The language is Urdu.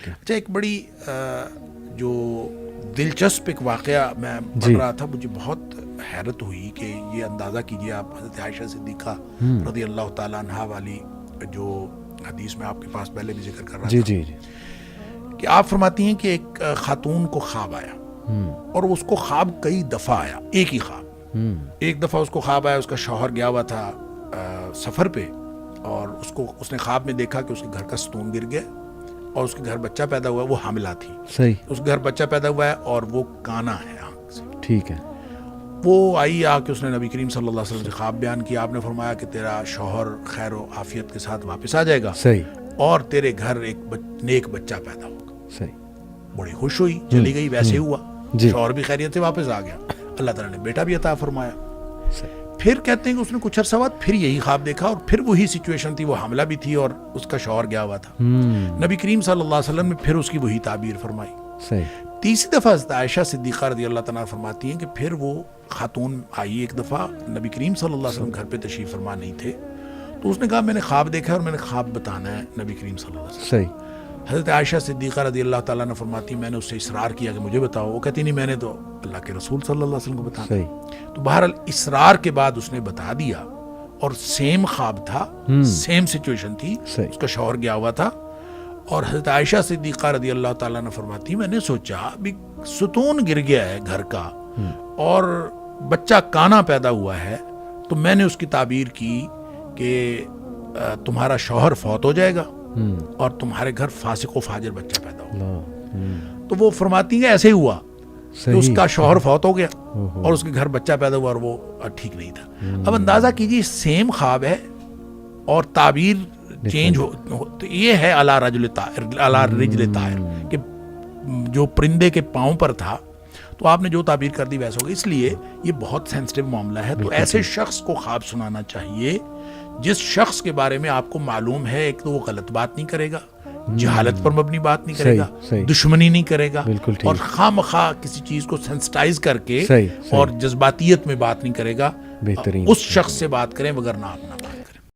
کے. اچھا ایک بڑی جو دلچسپ ایک واقعہ میں پڑھ رہا تھا, مجھے بہت حیرت ہوئی کہ یہ اندازہ کیجئے آپ حضرت عائشہ صدیقہ رضی اللہ تعالیٰ عنہا والی جو حدیث میں آپ کے پاس پہلے بھی ذکر کر رہا تھا جی کہ آپ فرماتی ہیں کہ ایک خاتون کو خواب آیا اور اس کو خواب کئی دفعہ آیا, ایک ہی خواب. ایک دفعہ اس کو خواب آیا, اس کا شوہر گیا ہوا تھا سفر پہ اور اس نے خواب میں دیکھا کہ اس کے گھر کا ستون گر گیا اور اس کے گھر بچہ پیدا ہوا ہے, وہ حاملہ تھی. صحیح. اس کے گھر بچہ پیدا ہوا ہے اور وہ کانا ہے آنکھ سے. ٹھیک ہے. وہ آئی آ کے اس نے نبی کریم صلی اللہ علیہ وسلم سے خواب بیان کیا. آپ نے فرمایا کہ تیرا شوہر خیر و عافیت کے ساتھ واپس آ جائے گا. صحیح. اور تیرے گھر ایک نیک بچہ پیدا ہوگا. صحیح. بڑی خوش ہوئی, چلی گئی. ویسے ہوا, جی. شوہر بھی خیریت سے واپس آ گیا, اللہ تعالیٰ نے بیٹا بھی عطا فرمایا. صحیح. پھر کہتے ہیں کہ اس نے کچھ عرصہ بعد پھر یہی خواب دیکھا اور پھر وہی سچویشن تھی, وہ حاملہ بھی تھی اور اس کا شوہر گیا ہوا تھا. نبی کریم صلی اللہ علیہ وسلم نے پھر اس کی وہی تعبیر فرمائی. صحیح. تیسری دفعہ حضرت عائشہ صدیقہ رضی اللہ تعالیٰ فرماتی ہیں کہ پھر وہ خاتون آئی ایک دفعہ, نبی کریم صلی اللہ علیہ وسلم گھر پہ تشریف فرما نہیں تھے, تو اس نے کہا میں نے خواب دیکھا اور میں نے خواب بتانا ہے نبی کریم صلی اللہ علیہ وسلم. صحیح. حضرت عائشہ صدیقہ رضی اللہ تعالیٰ نے فرماتی میں نے اس سے اصرار کیا کہ مجھے بتاؤ. وہ کہتی نہیں, میں نے تو اللہ کے رسول صلی اللہ علیہ وسلم کو بتانا. صحیح. تو بہرحال اصرار کے بعد اس نے بتا دیا اور سیم خواب تھا, سیم سچویشن تھی, اس کا شوہر گیا ہوا تھا. اور حضرت عائشہ صدیقہ رضی اللہ تعالیٰ نے فرماتی میں نے سوچا ابھی ستون گر گیا ہے گھر کا اور بچہ کانا پیدا ہوا ہے, تو میں نے اس کی تعبیر کی کہ تمہارا شوہر فوت ہو جائے گا اور تمہارے گھر فاسق و فاجر بچہ پیدا ہوگا. تو وہ فرماتی ہیں ایسے ہی ہوا کہ اس کا شوہر فوت ہو گیا اور اس کے گھر بچہ پیدا ہوا اور وہ ٹھیک نہیں تھا. اب اندازہ کیجیے سیم خواب ہے اور تعبیر چینج ہو, تو یہ ہے علی رجل طائر کہ جو پرندے کے پاؤں پر تھا تو آپ نے جو تعبیر کر دی ویسا ہوگا. اس لیے یہ بہت سینسٹیو معاملہ ہے. تو ایسے شخص کو خواب سنانا چاہیے جس شخص کے بارے میں آپ کو معلوم ہے ایک تو وہ غلط بات نہیں کرے گا, جہالت پر مبنی بات نہیں کرے گا, دشمنی نہیں کرے گا, اور خواہ مخواہ کسی چیز کو سینسٹائز کر کے اور جذباتیت میں بات نہیں کرے گا. اس شخص سے بات کریں وگرنہ آپ نہ